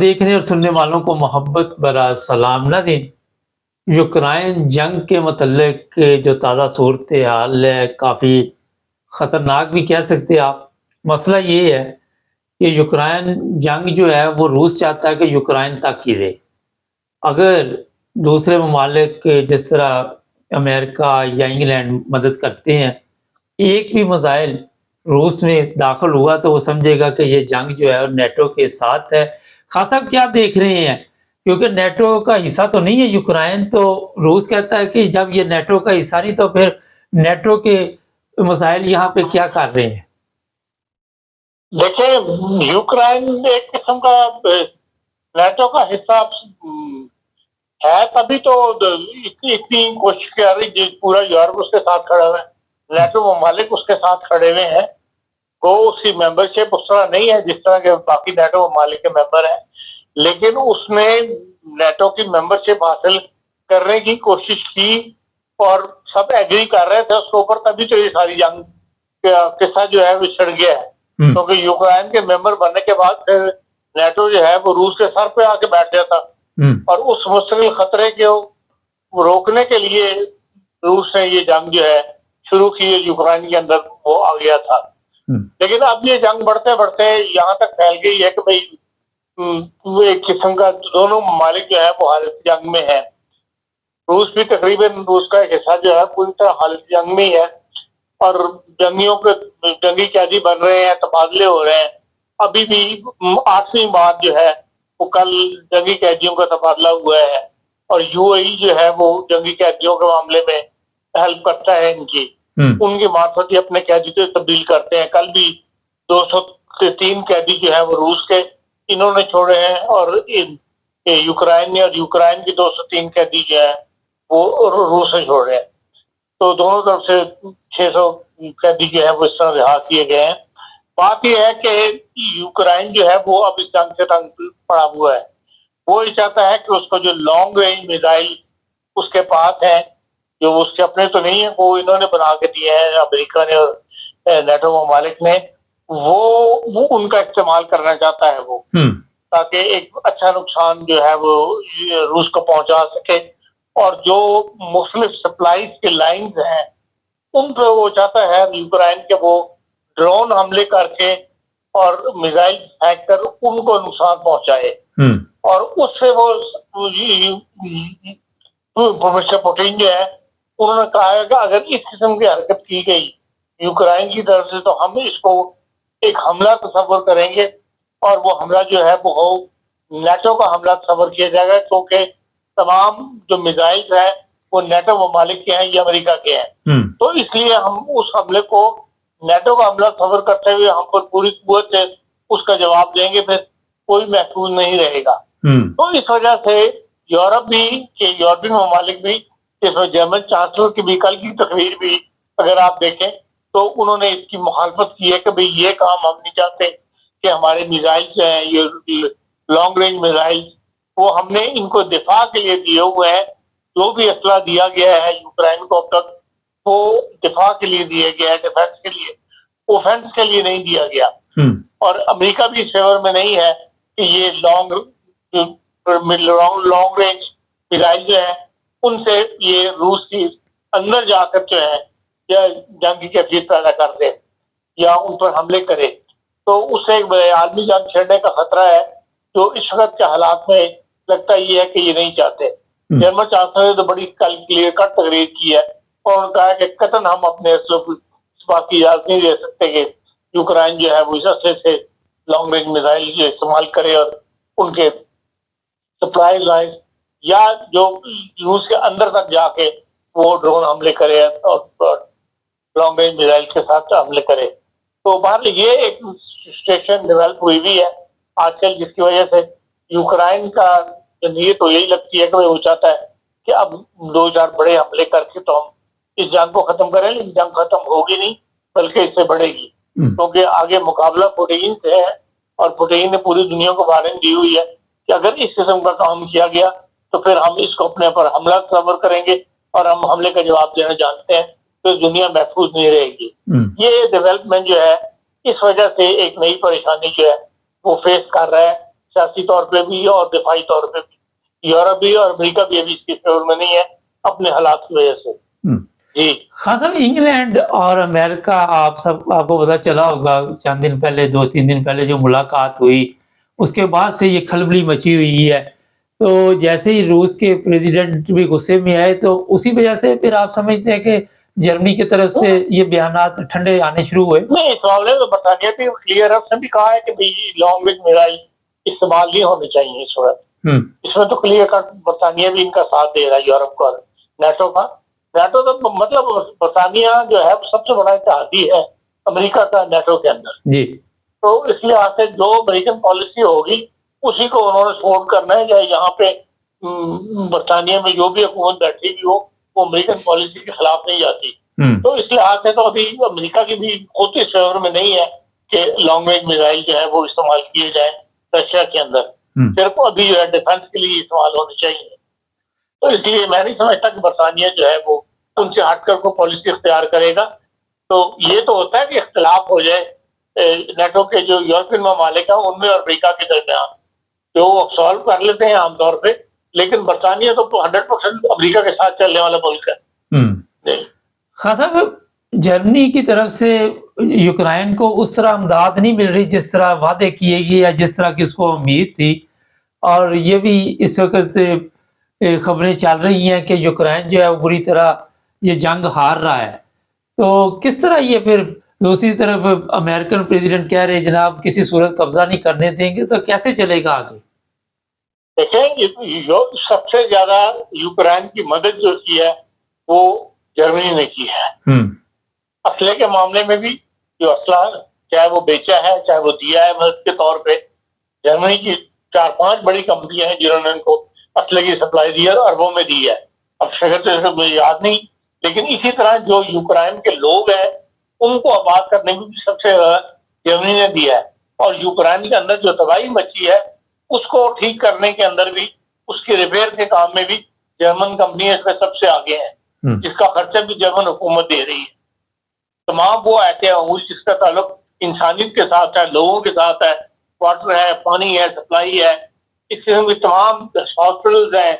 देखने और सुनने वालों को मोहब्बत भरा सलाम नाज़रीन। यूक्रेन जंग के मतलब जो ताज़ा सूरत-ए-हाल है, काफ़ी ख़तरनाक भी कह सकते हैं आप। मसला ये है कि यूक्रेन जंग जो है वो रूस चाहता है कि यूक्रेन तक गिरे। अगर दूसरे ममालिक जिस तरह अमेरिका या इंग्लैंड मदद करते हैं, एक भी मिसाइल रूस में दाखिल हुआ तो वो समझेगा कि ये जंग जो है नेटो के साथ है। ख़ान साहब क्या देख रहे हैं? क्योंकि नेटो का हिस्सा तो नहीं है यूक्रेन, तो रूस कहता है कि जब ये नेटो का हिस्सा नहीं तो फिर नेटो के मिसाइल यहाँ पे क्या कर रहे हैं? देखिए, यूक्रेन एक किस्म का नेटो का हिस्सा है, तभी तो इतनी इतनी कोशिश कर रही, पूरा यूरोप उसके साथ खड़ा हुआ है, नेटो ममालिक उसके साथ खड़े हुए हैं। वो उसकी मेंबरशिप उस तरह नहीं है जिस तरह के बाकी नेटो ममालिक के मेंबर हैं, लेकिन उसने नेटो की मेंबरशिप हासिल करने की कोशिश की और सब एग्री कर रहे थे उसके ऊपर, तभी तो ये सारी जंग का किस्सा जो है विछड़ गया है। क्योंकि यूक्रेन के मेंबर बनने के बाद फिर नेटो जो है वो रूस के सर पे आके बैठ जाता और उस मुस्तकिल खतरे को रोकने के लिए रूस ने ये जंग जो है शुरू की है, यूक्रेन के अंदर वो आ गया था। लेकिन अब ये जंग बढ़ते बढ़ते यहाँ तक फैल गई है कि भाई एक किस्म का दोनों ममालिक जो है वो हालत जंग में है। रूस भी तकरीबन, रूस का एक हिस्सा जो है पूरी तरह हालत जंग में ही है और जंगियों के जंगी कैदी बन रहे हैं, तबादले हो रहे हैं। अभी भी 8वीं बार जो है वो कल जंगी कैदियों का तबादला हुआ है और यूएई जो है वो जंगी कैदियों के मामले में हेल्प करता है इनकी, उनके मार्फत ही अपने कैदी को तब्दील करते हैं। कल भी 203 कैदी जो है वो रूस के इन्होंने छोड़े हैं और यूक्रेन ने, और यूक्रेन की 203 कैदी जो है वो रूस ने छोड़े हैं। तो दोनों तरफ से 600 कैदी जो है वो इस तरह रिहा किए गए हैं। बात यह है कि यूक्रेन जो है वो अब इस जंग से तंग पड़ा हुआ है। वो ये चाहता है कि उसको जो लॉन्ग रेंज मिसाइल उसके पास है, जो उसके अपने तो नहीं है, वो इन्होंने बना के दिए हैं अमेरिका ने और नेटो ममालिक ने, वो उनका इस्तेमाल करना चाहता है वो, ताकि एक अच्छा नुकसान जो है वो रूस को पहुंचा सके। और जो मुख्तलिफ सप्लाईज के लाइन्स हैं उन पर वो चाहता है यूक्रेन के वो ड्रोन हमले करके और मिसाइल फेंक कर उनको नुकसान पहुंचाए और उससे वो मिस्टर पुतिन जो है उन्होंने कहा है कि अगर इस किस्म की हरकत की गई यूक्रेन की तरफ से तो हम इसको एक हमला तस्वर करेंगे और वो हमला जो है वो नेटो का हमला तस्वर किया जाएगा, क्योंकि तमाम जो मिसाइल्स हैं वो नेटो ममालिक के हैं या अमेरिका के हैं। तो इसलिए हम उस हमले को नेटो का हमला तस्वर करते हुए हम पर पूरी कुव्वत से उसका जवाब देंगे, फिर कोई महफूज नहीं रहेगा। तो इस वजह से यूरोप भी के यूरोपियन ममालिक भी, इसमें जर्मन चांसलर की भी कल की तकरीर भी अगर आप देखें तो उन्होंने इसकी मुखालफत की है कि भाई ये काम हम नहीं चाहते कि हमारे मिसाइल्स हैं, ये लॉन्ग रेंज मिसाइल्स, वो हमने इनको दिफा के लिए दिए हुए हैं। जो भी असला दिया गया है यूक्रेन को अब तक वो दिफा के लिए दिया गया है, डिफेंस के लिए, ऑफेंस के लिए नहीं दिया गया। और अमेरिका भी इस फेवर में नहीं है कि ये लॉन्ग रेंज मिसाइल जो है उनसे ये रूस की अंदर जाकर जो है या जंग की कैफियत पैदा कर दे या उन पर हमले करे, तो उससे एक आलमी जंग छेड़ने का खतरा है, जो इस वक्त के हालात में लगता ये है कि ये नहीं चाहते। जर्मन चांसलर ने तो बड़ी कल क्लियर कट तकरीर की है और उन्होंने कहा कि कतन हम अपने इस बात की इजाजत नहीं दे सकते कि यूक्रेन जो है वो इस अर्से से लॉन्ग रेंज मिसाइल जो इस्तेमाल करे और उनके सप्लाई लाइन या जो रूस के अंदर तक जाके वो ड्रोन हमले करे और लॉन्ग रेंज मिसाइल के साथ हमले करे। तो बाहर ये एक सिचुएशन डेवलप हुई भी है आजकल, जिसकी वजह से यूक्रेन का नीयत तो यही लगती है कि वो चाहता है कि अब 2-4 बड़े हमले करके तो हम इस जंग को खत्म करें, लेकिन जंग खत्म होगी नहीं बल्कि इससे बढ़ेगी, क्योंकि आगे मुकाबला पुतिन से है और पुतिन ने पूरी दुनिया को वार्निंग दी हुई है कि अगर इस किस्म का काम किया गया तो फिर हम इसको अपने पर हमला तस्वर करेंगे और हम हमले का जवाब देना जानते हैं, तो दुनिया महफूज नहीं रहेगी। ये डेवलपमेंट जो है इस वजह से एक नई परेशानी जो है वो फेस कर रहा है सियासी तौर पे भी और दिफाई तौर पे भी। यूरोप भी और अमेरिका भी अभी इसके फेवर में नहीं है अपने हालात की वजह से। जी हाँ साहब, इंग्लैंड और अमेरिका, आपको पता चला होगा चंद दिन पहले, 2-3 दिन पहले जो मुलाकात हुई, उसके बाद से ये खलबली मची हुई है। तो जैसे ही रूस के प्रेसिडेंट भी गुस्से में आए, तो उसी वजह से फिर आप समझते हैं कि जर्मनी की तरफ से ये बयानात ठंडे आने शुरू हुए? नहीं, इस मामले में बरतानिया भी क्लियर है, उसने भी कहा है कि भाई लॉन्ग रेंज मिसाइल इस्तेमाल नहीं होने चाहिए इस वक्त। इसमें तो क्लियर कट बरतानिया भी इनका साथ दे रहा है, यूरोप का, नेटो का। नेटो तो मतलब बरतानिया जो है सबसे बड़ा इत्तेहादी है अमेरिका का नेटो के अंदर जी। तो इसलिए आज से जो अमेरिकन पॉलिसी होगी उसी को उन्होंने सपोर्ट करना है, चाहे यहाँ पे बरतानिया में जो भी हुकूमत बैठी हुई हो वो अमेरिकन पॉलिसी के खिलाफ नहीं जाती। तो इस लिहाज से तो अभी अमेरिका की भी खुद इस फेवर में नहीं है कि लॉन्ग रेंज मिसाइल जो है वो इस्तेमाल किए जाए रशिया के अंदर। सिर्फ अभी जो है डिफेंस के लिए इस्तेमाल होने चाहिए। तो इसलिए मैं नहीं समझता कि बरतानिया जो है वो उनसे हटकर को पॉलिसी इख्तियार करेगा। तो ये तो होता है कि इख्तिलाफ हो जाए नेटो के जो यूरोपियन ममालिक हैं उनमें और अमेरिका के दरमियान, जो वो सॉल्व कर लेते हैं आमतौर पे, लेकिन बरतानिया तो 100% अमेरिका के साथ चलने वाला मुल्क है। हाँ साहब, जर्मनी की तरफ से यूक्रेन को उस तरह इमदाद नहीं मिल रही जिस तरह वादे किए गए या जिस तरह की उसको उम्मीद थी, और ये भी इस वक्त खबरें चल रही हैं कि यूक्रेन जो है वो बुरी तरह ये जंग हार रहा है। तो किस तरह ये फिर दूसरी तरफ अमेरिकन प्रेसिडेंट कह रहे हैं जनाब किसी सूरत कब्जा नहीं करने देंगे, तो कैसे चलेगा आगे? देखें, सबसे ज्यादा यूक्रेन की मदद जो की है वो जर्मनी ने की है। असले के मामले में भी जो असला चाहे वो बेचा है चाहे वो दिया है मदद के तौर पे, जर्मनी की 4-5 बड़ी कंपनियां हैं जिन्होंने उनको असले की सप्लाई दी है और अरबों में दी है। अब शहर तो मुझे याद नहीं, लेकिन इसी तरह जो यूक्रेन के लोग हैं उनको आबाद करने में भी सबसे जर्मनी ने दिया है। और यूक्रेन के अंदर जो तबाही मची है उसको ठीक करने के अंदर भी, उसके रिपेयर के काम में भी जर्मन कंपनियां इसमें सबसे आगे हैं, जिसका खर्चा भी जर्मन हुकूमत दे रही है। तमाम वो एहतियात जिसका ताल्लुक इंसानियत के साथ है, लोगों के साथ है, वाटर है, पानी है, सप्लाई है, इस किस्म की तमाम हॉस्पिटल्स हैं,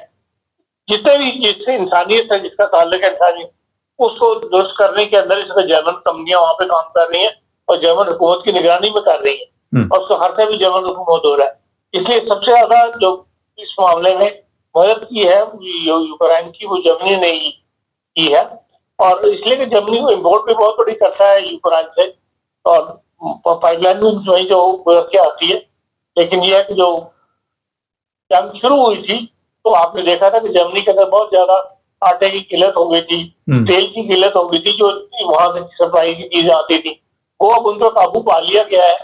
जितने भी जिससे इंसानियत है, जिसका ताल्लुक है इंसानियत, उसको दुरुस्त करने के अंदर इसमें जर्मन कंपनियां वहाँ पे काम कर रही हैं और जर्मन हुकूमत की निगरानी में कर रही है और उसका खर्चा भी जर्मन हुकूमत हो रहा है। इसलिए सबसे ज्यादा जो इस मामले में मदद की है यूक्रेन की वो जर्मनी ने की है। और इसलिए कि जर्मनी को इम्पोर्ट भी बहुत बड़ी करता है यूक्रेन से और पाइपलाइन भी वही जो के आती है। लेकिन यह है कि जो जंग शुरू हुई थी तो आपने देखा था कि जर्मनी के अंदर बहुत ज्यादा आटे की किल्लत हो गई थी, तेल की किल्लत हो गई थी, जो वहां से सप्लाई की चीजें आती थी वो अब उन पर काबू पा लिया गया है।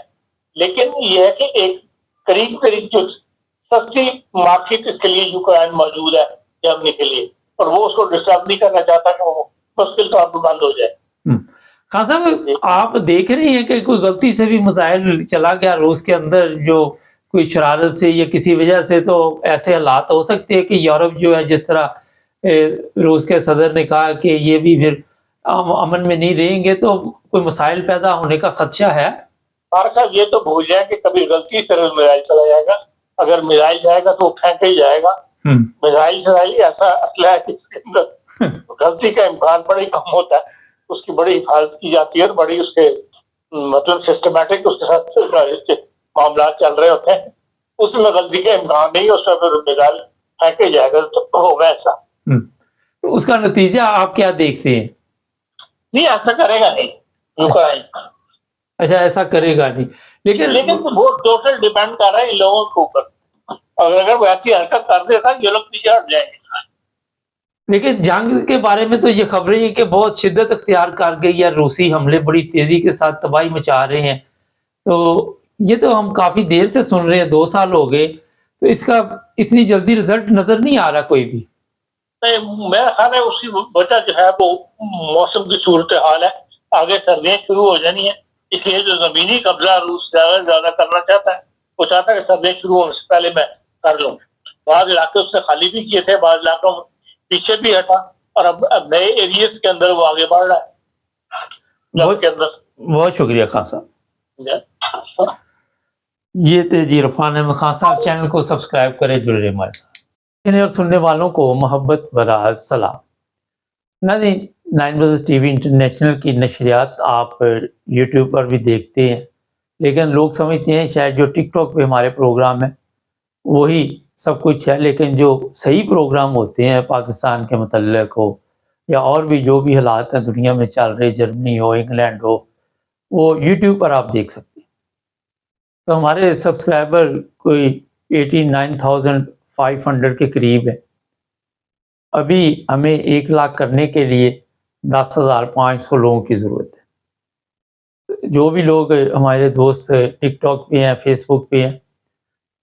लेकिन यह है कि एक करीब जो सस्ती मार्केट इसके लिए यूक्रेन मौजूद है जर्मनी के लिए, और वो उसको डिस्टर्ब नहीं करना चाहता कि वो मुश्किल तौर पर बंद हो जाए। खान साहब, आप देख रहे हैं कि कोई गलती से भी मिसाइल चला गया रूस के अंदर, जो कोई शरारत से या किसी वजह से, तो ऐसे हालात हो सकते हैं कि यूरोप जो है, जिस तरह रूस के सदर ने कहा कि ये भी फिर अमन में नहीं रहेंगे, तो कोई मिसाइल पैदा होने का खदशा है? साहब, ये तो भूल जाए कि कभी गलती से मिसाइल चला जाएगा। अगर मिसाइल जाएगा तो फेंक ही जाएगा। मिसाइल ऐसा असला है जिसके अंदर गलती का इम्कान बड़ा ही कम होता है, उसकी बड़ी हिफाजत की जाती है और बड़ी उसके मतलब सिस्टमेटिक उसके साथ मामला चल रहे होते हैं, उसमें गलती का इम्कान नहीं, उसमें फिर मिसाइल फेंके जाएगा तो होगा ऐसा। तो उसका नतीजा आप क्या देखते हैं? नहीं, ऐसा करेगा नहीं यूक्रेन। अच्छा, ऐसा करेगा नहीं, लेकिन वो टोटल डिपेंड कर रहा है इन लोगों के ऊपर। अगर वो ऐसी हरकत कर देता ये लोग पीछे हट जाएंगे। लेकिन जंग के बारे में तो ये खबरें हैं कि बहुत शिद्दत अख्तियार कर गई है, रूसी हमले बड़ी तेजी के साथ तबाही मचा रहे हैं। तो ये तो हम काफी देर से सुन रहे हैं, 2 साल हो गए, तो इसका इतनी जल्दी रिजल्ट नजर नहीं आ रहा कोई भी। नहीं, मेरा ख्याल है उसकी वजह जो है वो मौसम की सूरत हाल है। आगे सर्दियां शुरू हो जानी है, इसलिए जो जमीनी कब्जा रूस ज्यादा करना चाहता है, वो चाहता है कि सर्दियां शुरू होने से पहले मैं कर लूँ। बाद इलाके उसने खाली भी किए थे, बाद इलाकों में पीछे भी हटा, और अब नए एरियाज के अंदर वो आगे बढ़ रहा है। बहुत शुक्रिया खान साहब। ये थे जी इरफान अहमद खान साहब। चैनल को सब्सक्राइब करें, जुड़े रहिए हमारे साथ। सुनने और सुनने वालों को मोहब्बत भरा सलाम। नाज़रीन, 9 बज़ टीवी इंटरनेशनल की नशरियात आप यूट्यूब पर भी देखते हैं, लेकिन लोग समझते हैं शायद जो टिकटॉक पे हमारे प्रोग्राम हैं वही सब कुछ है, लेकिन जो सही प्रोग्राम होते हैं पाकिस्तान के मुतल्लिक़ हो या और भी जो भी हालात हैं दुनिया में चल रहे, जर्मनी हो, इंग्लैंड हो, वो यूट्यूब पर आप देख सकते हैं। तो हमारे सब्सक्राइबर कोई 89,500 के करीब है। अभी हमें 1 लाख करने के लिए 10,500 लोगों की ज़रूरत है। जो भी लोग हमारे दोस्त टिकटॉक पे हैं, फेसबुक पे हैं,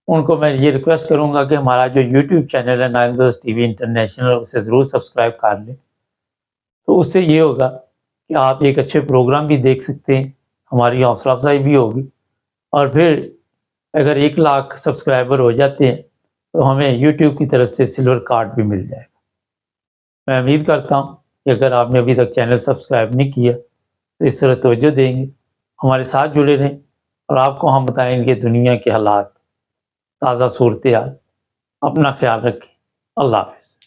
उनको मैं ये रिक्वेस्ट करूँगा कि हमारा जो यूट्यूब चैनल है 9 बज़ टीवी इंटरनेशनल, उसे ज़रूर सब्सक्राइब कर लें। तो उससे ये होगा कि आप एक अच्छे प्रोग्राम भी देख सकते हैं, हमारी हौसला अफ़ज़ाई भी होगी और फिर अगर 1 लाख सब्सक्राइबर हो जाते हैं, तो हमें यूट्यूब की तरफ से सिल्वर कार्ड भी मिल जाएगा। मैं उम्मीद करता हूँ कि अगर आपने अभी तक चैनल सब्सक्राइब नहीं किया, तो इस तरह तवज्जो देंगे, हमारे साथ जुड़े रहें और आपको हम बताएँगे दुनिया के हालात, ताज़ा सूरत-ए-हाल। अपना ख़्याल रखें। अल्लाह हाफ़िज़।